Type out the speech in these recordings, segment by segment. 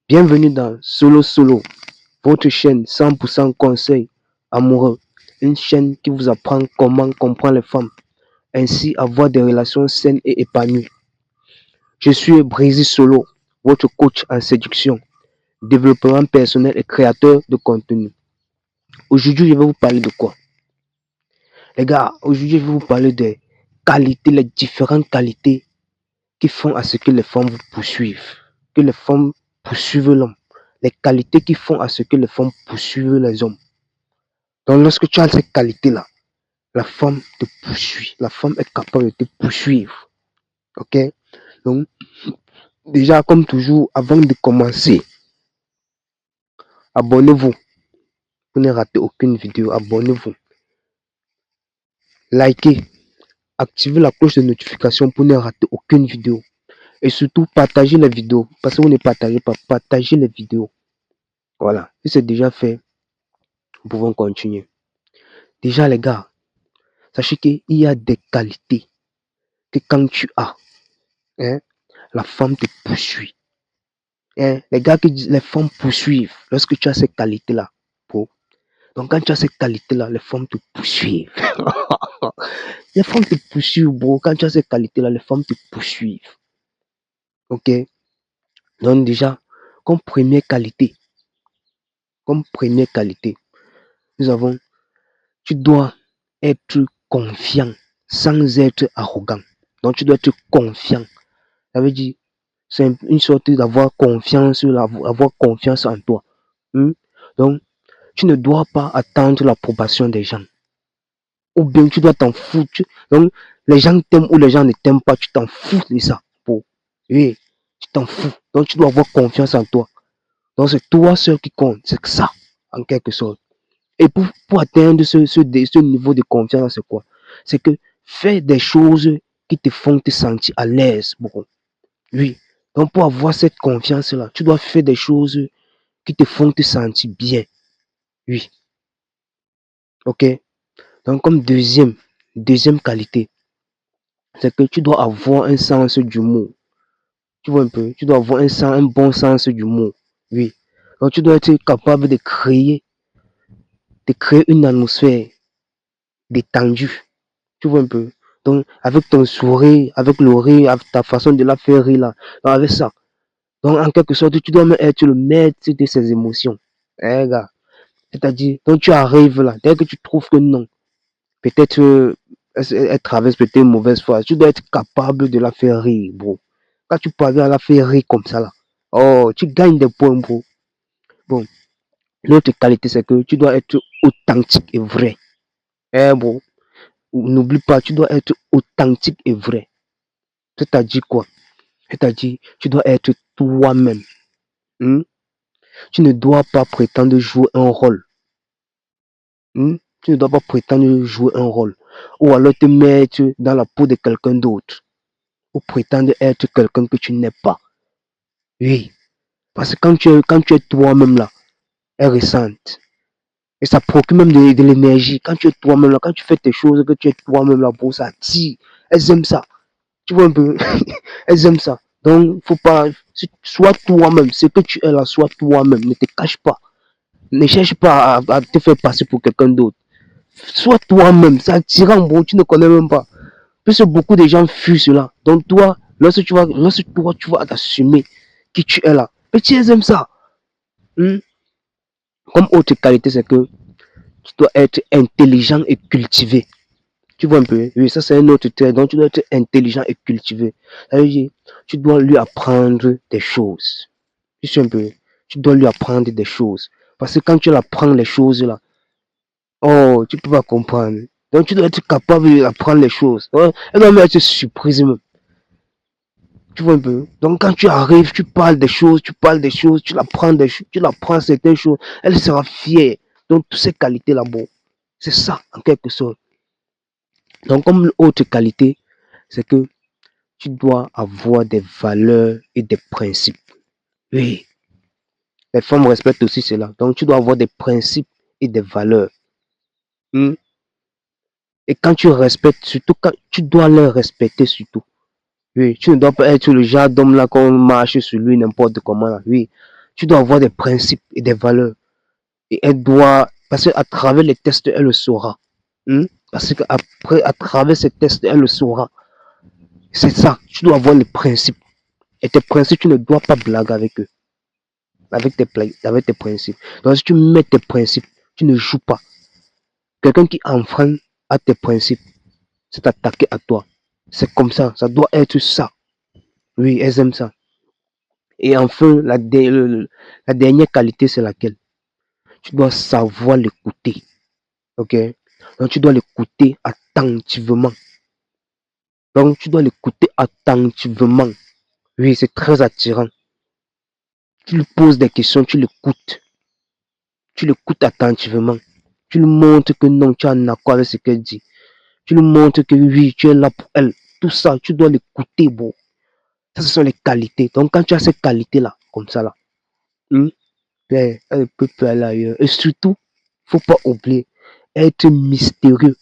Bienvenue dans Solo Solo, votre chaîne 100% conseil amoureux. Une chaîne qui vous apprend comment comprendre les femmes, ainsi avoir des relations saines et épanouies. Je suis Brésil Solo, votre coach en séduction, développement personnel et créateur de contenu. Aujourd'hui, je vais vous parler de quoi? Les gars, aujourd'hui, je vais vous parler des qualités, les différentes qualités qui font à ce que les femmes vous poursuivent, que les femmes poursuivent l'homme. Les qualités qui font à ce que les femmes poursuivent les hommes. Donc, lorsque tu as ces qualités-là, la femme te poursuit. La femme est capable de te poursuivre. Ok? Donc, déjà, comme toujours, avant de commencer, abonnez-vous pour ne rater aucune vidéo. Abonnez-vous. Likez. Activez la cloche de notification pour ne rater aucune vidéo. Et surtout, partagez les vidéos. Parce que vous ne partagez pas. Partagez les vidéos. Voilà. Si c'est déjà fait, nous pouvons continuer. Déjà, les gars, sachez qu'il y a des qualités que quand tu as, la femme te poursuit. Les gars qui disent les femmes poursuivent lorsque tu as ces qualités-là. Donc quand tu as ces qualités-là, les femmes te poursuivent. Les femmes te poursuivent, bro. Quand tu as ces qualités-là, les femmes te poursuivent. Ok? Donc déjà, comme première qualité, nous avons, tu dois être confiant sans être arrogant. Donc tu dois être confiant. Ça veut dire, c'est une sorte d'avoir confiance, avoir confiance en toi. Donc, tu ne dois pas attendre l'approbation des gens. Ou bien tu dois t'en foutre. Donc, les gens t'aiment ou les gens ne t'aiment pas, tu t'en fous de ça. Oui, tu t'en fous. Donc, tu dois avoir confiance en toi. Donc, c'est toi seul qui compte. C'est ça, en quelque sorte. Et pour atteindre ce niveau de confiance, c'est quoi? C'est que fais des choses qui te font te sentir à l'aise. Oui. Donc, pour avoir cette confiance-là, tu dois faire des choses qui te font te sentir bien. Oui. Ok? Donc, comme deuxième qualité, c'est que tu dois avoir un sens d'humour. Tu vois un peu? Tu dois avoir un bon sens d'humour. Oui. Donc, tu dois être capable de créer une atmosphère détendue. Tu vois un peu? Donc, avec ton sourire, avec le rire, avec ta façon de la faire rire là. Donc, avec ça. Donc, en quelque sorte, tu dois même être le maître de ses émotions. Gars. C'est-à-dire, donc tu arrives là, dès que tu trouves que non, peut-être elle traverse peut-être une mauvaise phase, tu dois être capable de la faire rire, bro. Quand tu parviens à la faire rire comme ça là, oh, tu gagnes des points, bro. Bon, l'autre qualité, c'est que tu dois être authentique et vrai. Bro, n'oublie pas, tu dois être authentique et vrai. C'est-à-dire quoi? C'est-à-dire, tu dois être toi-même. Tu ne dois pas prétendre jouer un rôle. Tu ne dois pas prétendre jouer un rôle. Ou alors te mettre dans la peau de quelqu'un d'autre. Ou prétendre être quelqu'un que tu n'es pas. Oui. Parce que quand tu es toi-même là, elle ressente. Et ça procure même de l'énergie. Quand tu es toi-même là, quand tu fais tes choses, que tu es toi-même là, pour ça tire. Elles aiment ça. Tu vois un peu? Elles aiment ça. Donc, faut pas. Sois toi-même. Ce que tu es là, sois toi-même. Ne te cache pas. Ne cherche pas à te faire passer pour quelqu'un d'autre. Sois toi-même, c'est attirant, bon, tu ne connais même pas. Parce que beaucoup de gens fuient cela. Donc toi, lorsque tu vas t'assumer qui tu es là, petit ils aiment ça. Comme autre qualité, c'est que tu dois être intelligent et cultivé. Tu vois un peu? Oui, ça c'est un autre trait. Donc tu dois être intelligent et cultivé. Ça veut dire, tu dois lui apprendre des choses. Tu sais un peu? Tu dois lui apprendre des choses. Parce que quand tu apprends les choses là, oh, tu peux pas comprendre. Donc tu dois être capable d'apprendre les choses. Elle doit même être surprise même. Tu vois un peu. Donc quand tu arrives, tu parles des choses, tu l'apprends certaines choses. Elle sera fière. Donc toutes ces qualités là, bon, c'est ça en quelque sorte. Donc comme autre qualité, c'est que tu dois avoir des valeurs et des principes. Oui. Les femmes respectent aussi cela. Donc tu dois avoir des principes et des valeurs. Et quand tu respectes, surtout quand tu dois les respecter surtout. Oui, tu ne dois pas être le genre d'homme là qu'on marche sur lui n'importe comment là. Oui, Tu dois avoir des principes et des valeurs. Et elle doit, parce qu'à travers les tests, elle le saura. Parce qu'après, à travers ces tests, elle le saura. C'est ça, tu dois avoir les principes. Et tes principes, tu ne dois pas blaguer avec eux. Avec tes principes. Donc si tu mets tes principes, tu ne joues pas. Quelqu'un qui enfreint à tes principes, c'est attaqué à toi. C'est comme ça doit être ça. Oui, elles aiment ça. Et enfin, la dernière qualité, c'est laquelle? Tu dois savoir l'écouter. Ok? Donc tu dois l'écouter attentivement. Donc tu dois l'écouter attentivement. Oui, c'est très attirant. Tu lui poses des questions, tu l'écoutes. Tu l'écoutes attentivement. Tu lui montres que non, tu es en accord avec ce qu'elle dit. Tu lui montres que oui, tu es là pour elle. Tout ça, tu dois l'écouter, bon. Ça, ce sont les qualités. Donc, quand tu as ces qualités-là, comme ça, là, elle ne peut pas aller ailleurs. Et surtout, faut pas oublier, être mystérieux.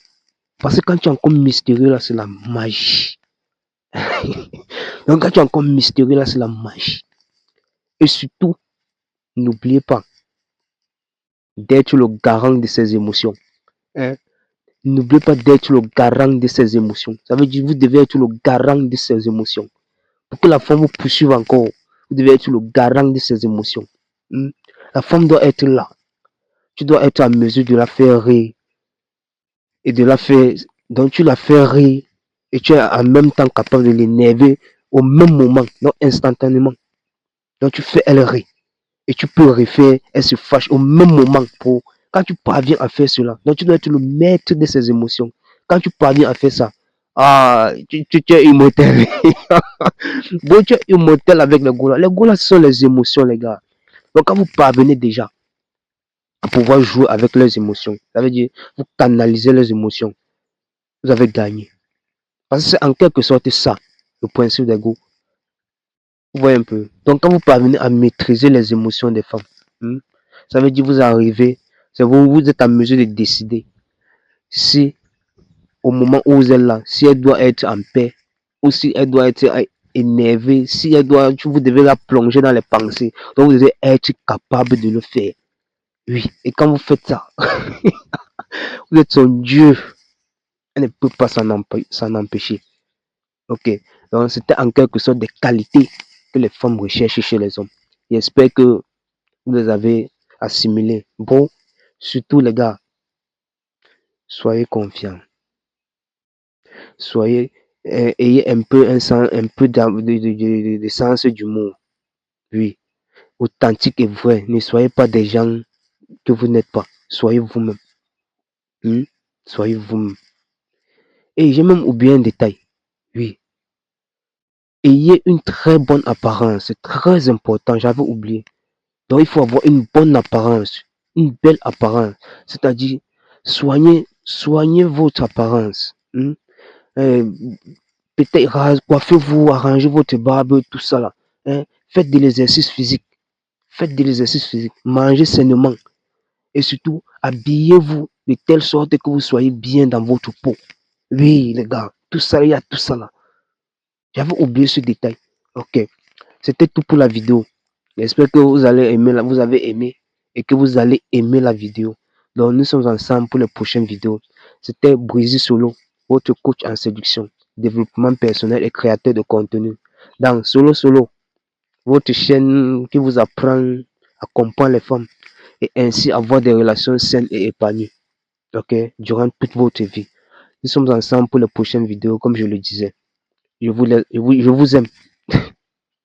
Parce que quand tu es encore mystérieux, là, c'est la magie. Donc, quand tu es encore mystérieux, là, c'est la magie. Et surtout, n'oubliez pas d'être le garant de ses émotions. Hein? N'oubliez pas d'être le garant de ses émotions. Ça veut dire que vous devez être le garant de ses émotions. Pour que la femme vous poursuive encore, vous devez être le garant de ses émotions. La femme doit être là. Tu dois être en mesure de la faire rire. Et de la faire. Donc tu la fais rire. Et tu es en même temps capable de l'énerver au même moment. Donc instantanément. Donc tu fais elle rire. Et tu peux refaire, elle se fâche au même moment. Quand tu parviens à faire cela, donc tu dois être le maître de ses émotions. Quand tu parviens à faire ça, tu es immortel. Bon, tu es immortel avec les golas. Les golas, ce sont les émotions, les gars. Donc quand vous parvenez déjà à pouvoir jouer avec leurs émotions, ça veut dire vous canalisez leurs émotions, vous avez gagné. Parce que c'est en quelque sorte ça, le principe des goûts. Vous voyez un peu. Donc quand vous parvenez à maîtriser les émotions des femmes, ça veut dire vous arrivez, c'est vous êtes en mesure de décider si au moment où vous êtes là, si elle doit être en paix ou si elle doit être énervée, si elle doit, vous devez la plonger dans les pensées. Donc vous devez être capable de le faire. Oui, et quand vous faites ça, vous êtes son Dieu. Elle ne peut pas s'en empêcher. Ok, donc c'était en quelque sorte des qualités que les femmes recherchent chez les hommes. J'espère que vous les avez assimilées. Bon, surtout les gars, soyez confiants. Ayez un peu de sens d'humour. Oui, authentique et vrai. Ne soyez pas des gens que vous n'êtes pas. Soyez vous-même. Soyez vous-même. Et j'ai même oublié un détail. Oui. Ayez une très bonne apparence. C'est très important. J'avais oublié. Donc il faut avoir une bonne apparence. Une belle apparence. C'est-à-dire, soignez votre apparence. Peut-être coiffez-vous, arrangez votre barbe, tout ça là. Faites de l'exercice physique. Mangez sainement. Et surtout, habillez-vous de telle sorte que vous soyez bien dans votre peau. Oui, les gars, tout ça, il y a tout ça là. J'avais oublié ce détail. Ok, c'était tout pour la vidéo. J'espère que vous avez aimé et que vous allez aimer la vidéo. Donc, nous sommes ensemble pour les prochaines vidéos. C'était Brisé Solo, votre coach en séduction, développement personnel et créateur de contenu. Dans Solo, votre chaîne qui vous apprend à comprendre les femmes et ainsi avoir des relations saines et épanouies. Ok, durant toute votre vie. Nous sommes ensemble pour les prochaines vidéos, comme je le disais. Je vous aime.